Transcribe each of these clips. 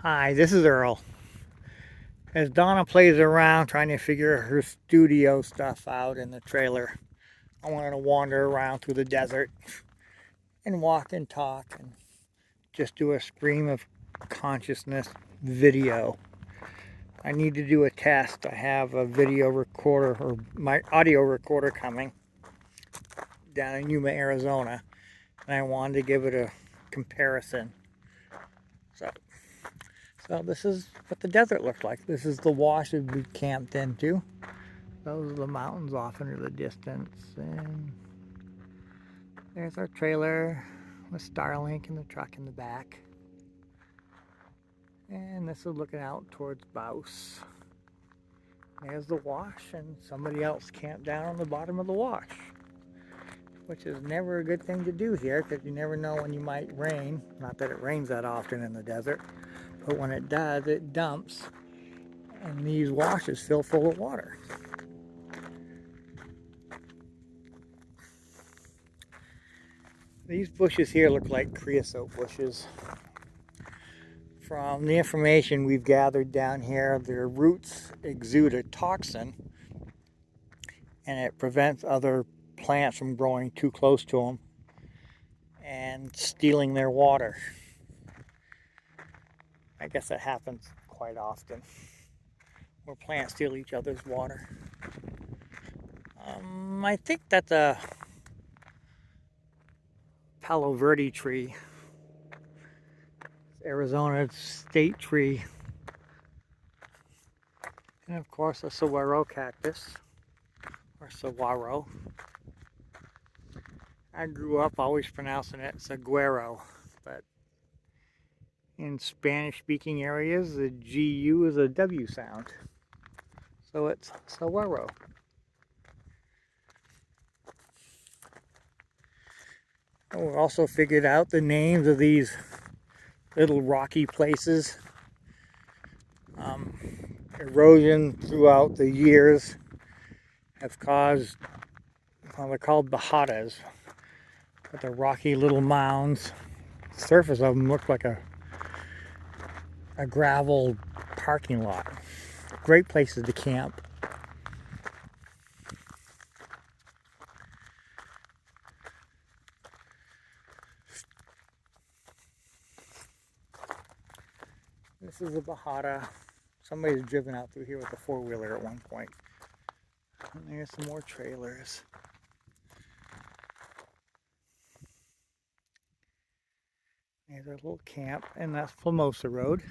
Hi, this is Earl. As Donna plays around trying to figure her studio stuff out in the trailer, I wanted to wander around through the desert and walk and talk and just do a stream of consciousness video. I need to do a test. I have a video recorder or my audio recorder coming down in Yuma, Arizona, and I wanted to give it a comparison. So this is what the desert looked like. This is the wash that we camped into. Those are the mountains off into the distance. And there's our trailer with Starlink and the truck in the back. And this is looking out towards Bouse. There's the wash, and somebody else camped down on the bottom of the wash, which is never a good thing to do here because you never know when you might rain. Not that it rains that often in the desert, but when it does, it dumps, and these washes fill full of water. These bushes here look like creosote bushes. From the information we've gathered down here, their roots exude a toxin, and it prevents other plants from growing too close to them and stealing their water. I guess that happens quite often, where plants steal each other's water. I think that's a Palo Verde tree, Arizona state tree, and of course a saguaro cactus, or saguaro. I grew up always pronouncing it saguaro, but in Spanish-speaking areas, the GU is a W sound, so it's saguaro. We also figured out the names of these little rocky places. Erosion throughout the years have caused, well, they're called bajadas, but the rocky little mounds. The surface of them look like a gravel parking lot. Great places to camp. This is a bajada. Somebody's driven out through here with a four-wheeler at one point. And there's some more trailers. There's our little camp, and that's Plamosa Road.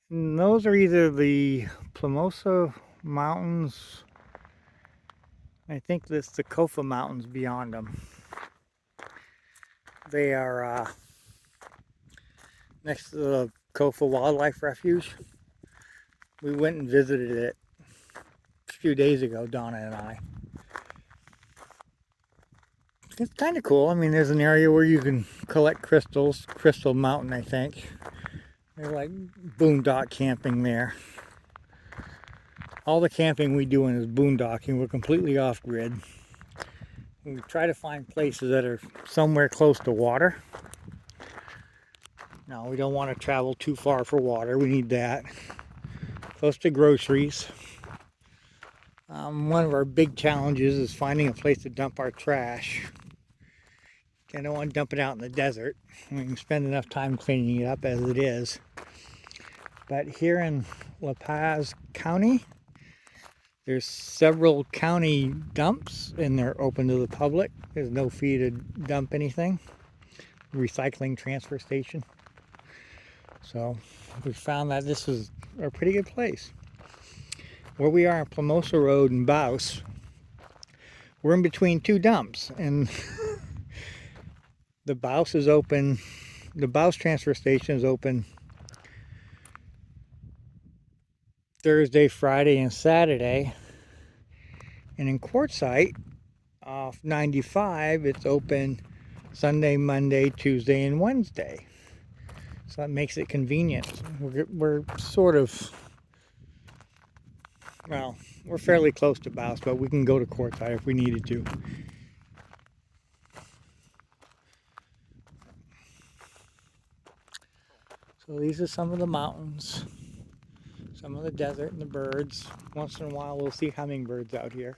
And those are either the Plamosa Mountains. I think that's the Kofa Mountains beyond them. They are next to the Kofa Wildlife Refuge. We went and visited it a few days ago, Donna and I. It's kind of cool. I mean, there's an area where you can collect crystals, Crystal Mountain, I think. They're like boondock camping there. All the camping we do in is boondocking. We're completely off grid. We try to find places that are somewhere close to water. No, we don't want to travel too far for water. We need that. Close to groceries. One of our big challenges is finding a place to dump our trash. I don't want to dump it out in the desert. We can spend enough time cleaning it up as it is. But here in La Paz County, there's several county dumps and they're open to the public. There's no fee to dump anything. Recycling transfer station. So we found that this is a pretty good place. Where we are on Plamosa Road in Bouse, we're in between two dumps, and the Bouse is open. The Bouse transfer station is open Thursday, Friday, and Saturday. And in Quartzsite, off 95, it's open Sunday, Monday, Tuesday, and Wednesday. So that makes it convenient. We're sort of, well, we're fairly close to Bouse, but we can go to Quartzsite if we needed to. So these are some of the mountains, some of the desert and the birds. Once in a while we'll see hummingbirds out here.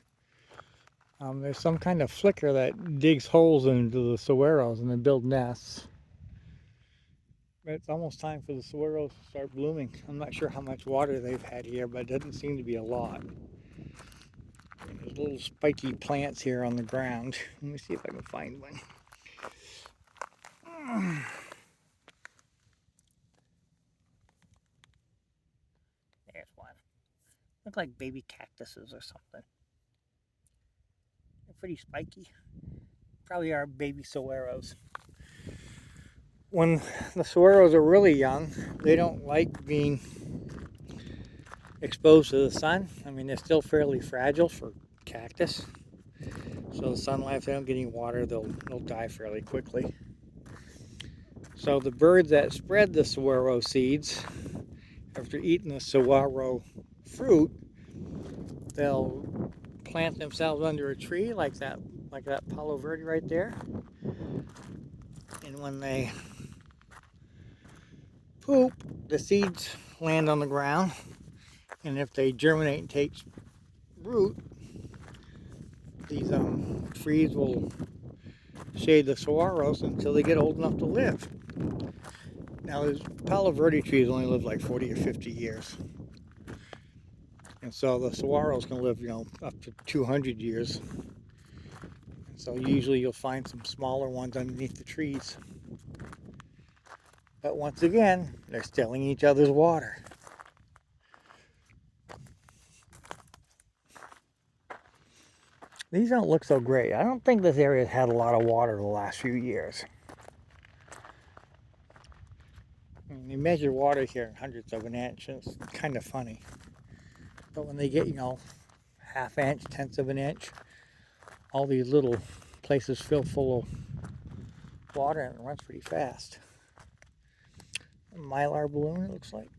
There's some kind of flicker that digs holes into the saguaros and then build nests. But it's almost time for the saguaros to start blooming. I'm not sure how much water they've had here, but it doesn't seem to be a lot. There's little spiky plants here on the ground. Let me see if I can find one. There's one. Look like baby cactuses or something. They're pretty spiky. Probably are baby saguaros. When the saguaros are really young, they don't like being exposed to the sun. I mean, they're still fairly fragile for cactus. So the sunlight, if they don't get any water, they'll die fairly quickly. So the birds that spread the saguaro seeds, after eating the saguaro fruit, they'll plant themselves under a tree like that Palo Verde right there. And when they poop, the seeds land on the ground, and if they germinate and take root, these trees will shade the saguaros until they get old enough to live. Now, these Palo Verde trees only live like 40 or 50 years. And so the saguaros can live, up to 200 years. And so usually you'll find some smaller ones underneath the trees. But once again, they're stealing each other's water. These don't look so great. I don't think this area has had a lot of water the last few years. I mean, they measure water here in hundredths of an inch, and it's kind of funny. But when they get, half inch, tenths of an inch, all these little places fill full of water and it runs pretty fast. A mylar balloon, it looks like.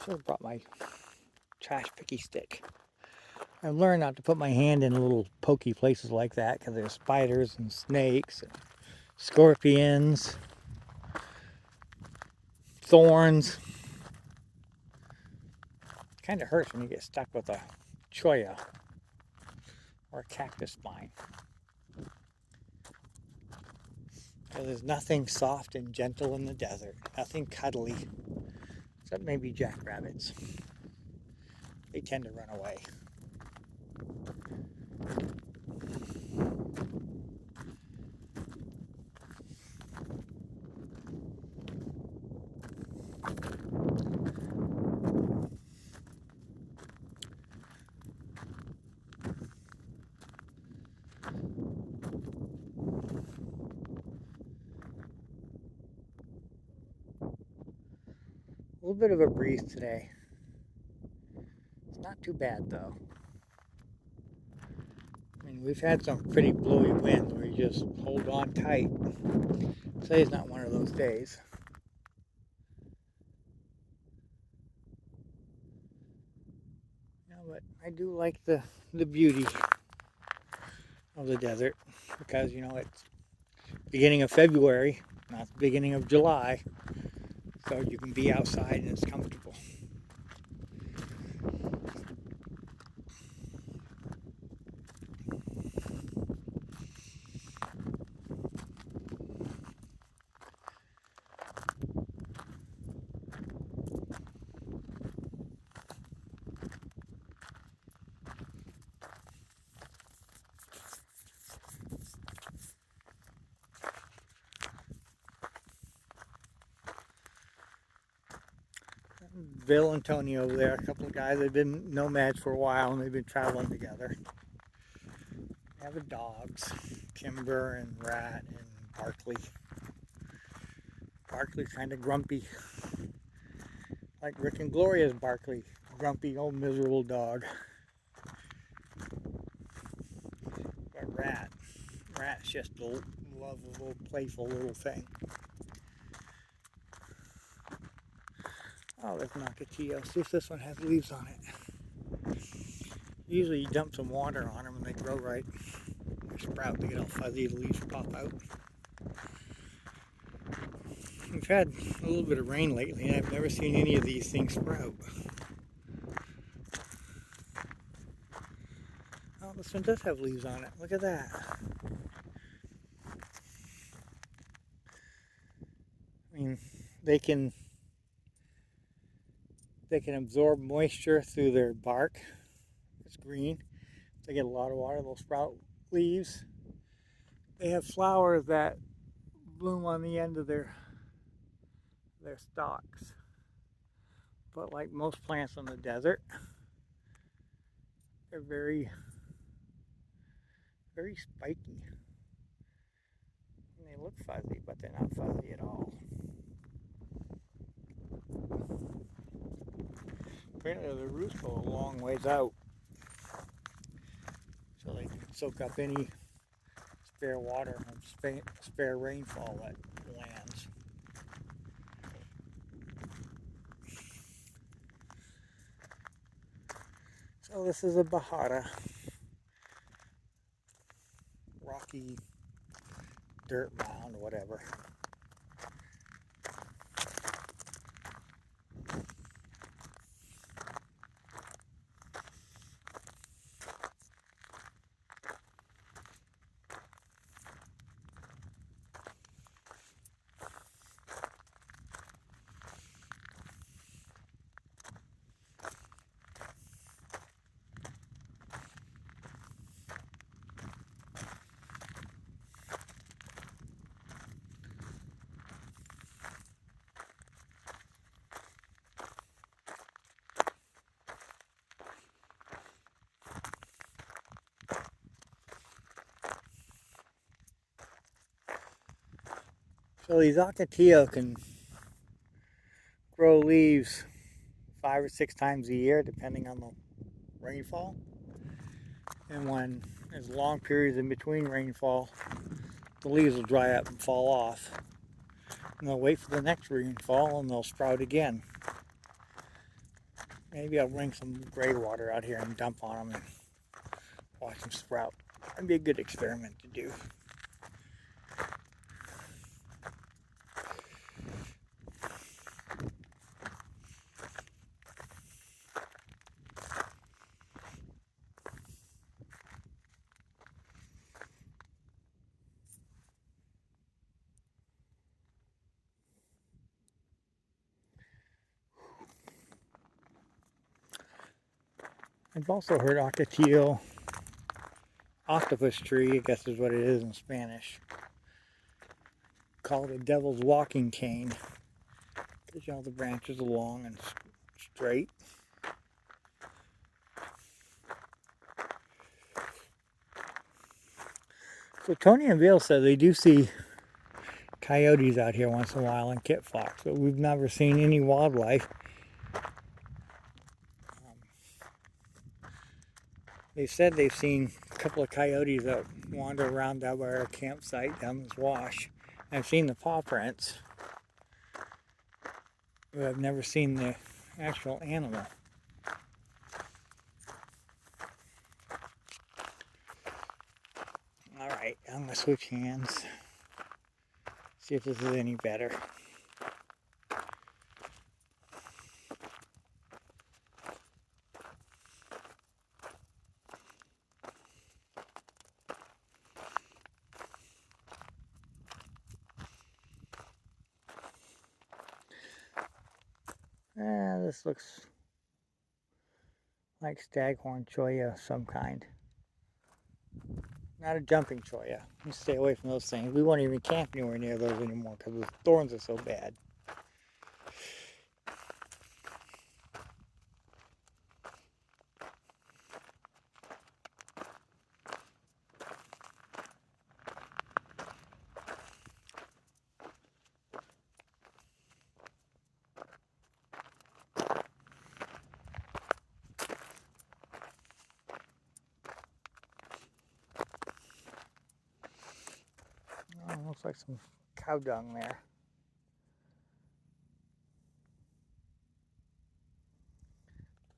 Should have brought my trash picky stick. I've learned not to put my hand in little pokey places like that because there's spiders and snakes and scorpions, thorns. It kind of hurts when you get stuck with a cholla or a cactus spine. So there's nothing soft and gentle in the desert, nothing cuddly, except maybe jackrabbits. They tend to run away. A little bit of a breeze today. It's not too bad though. I mean, we've had some pretty blowy winds where you just hold on tight. Today's not one of those days. But I do like the beauty of the desert because, it's beginning of February, not the beginning of July. So you can be outside and it's comfortable. Bill and Tony over there, a couple of guys, they've been nomads for a while and they've been traveling together. They have the dogs, Kimber and Rat and Barkley. Barkley's kind of grumpy, like Rick and Gloria's Barkley, grumpy old miserable dog. But Rat's just a lovable, playful little thing. Oh, there's Nakatillo. See if this one has leaves on it. Usually you dump some water on them and they grow right. They're sprout. They get all fuzzy, the leaves pop out. We've had a little bit of rain lately, and I've never seen any of these things sprout. Oh, this one does have leaves on it. Look at that. I mean, they can absorb moisture through their bark. It's green. If they get a lot of water, they'll sprout leaves. They have flowers that bloom on the end of their stalks. But like most plants in the desert, they're very, very spiky. And they look fuzzy, but they're not fuzzy at all. Apparently the roots go a long ways out, so they can soak up any spare water and spare rainfall that lands. So this is a Bajada, rocky dirt mound, whatever. So these ocotillo can grow leaves 5 or 6 times a year, depending on the rainfall. And when there's long periods in between rainfall, the leaves will dry up and fall off. And they'll wait for the next rainfall and they'll sprout again. Maybe I'll bring some gray water out here and dump on them and watch them sprout. That'd be a good experiment to do. I've also heard ocotillo, octopus tree, I guess is what it is in Spanish, called a devil's walking cane, because you know the branches are long and straight. So Tony and Bill said they do see coyotes out here once in a while and kit fox, but we've never seen any wildlife. They said they've seen a couple of coyotes that wander around down by our campsite down this wash. I've seen the paw prints, but I've never seen the actual animal. Alright, I'm going to switch hands, see if this is any better. This looks like staghorn cholla of some kind. Not a jumping cholla. You stay away from those things. We won't even camp anywhere near those anymore because the thorns are so bad. Oh, looks like some cow dung there.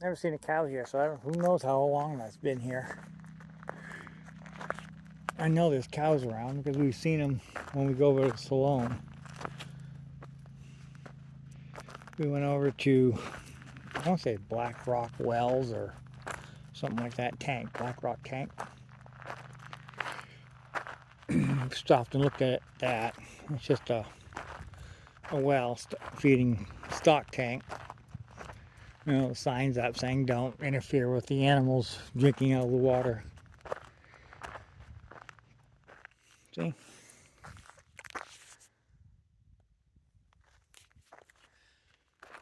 Never seen a cow here, so who knows how long that's been here. I know there's cows around because we've seen them when we go over to Salome. We went over to, I want to say Black Rock Wells or something like that tank, Black Rock tank. Stopped and looked at that. It's just a well feeding stock tank. You know, the signs up saying don't interfere with the animals drinking out of the water. See?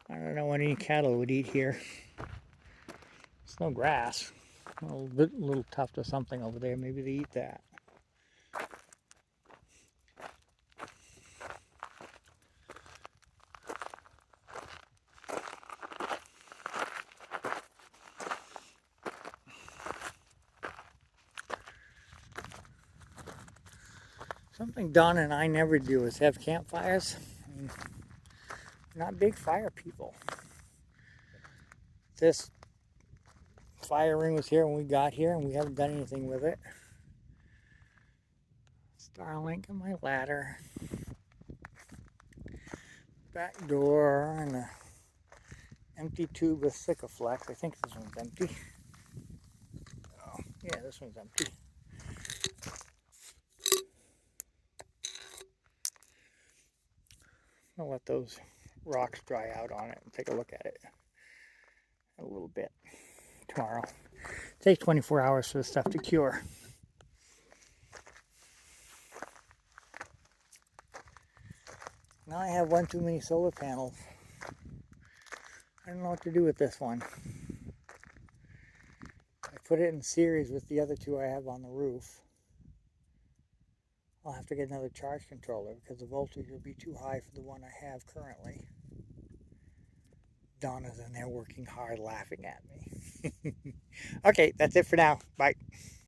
I don't know what any cattle would eat here. It's no grass. A little tuft of something over there. Maybe they eat that. Something Don and I never do is have campfires. I mean, we're not big fire people. This fire ring was here when we got here, and we haven't done anything with it. Starlink and my ladder. Back door and an empty tube of Sikaflex. I think this one's empty. Oh, yeah, this one's empty. I'll let those rocks dry out on it and take a look at it a little bit tomorrow. It takes 24 hours for the stuff to cure. Now I have one too many solar panels. I don't know what to do with this one. I put it in series with the other two I have on the roof. I'll have to get another charge controller because the voltage will be too high for the one I have currently. Donna's in there working hard laughing at me. Okay, that's it for now. Bye.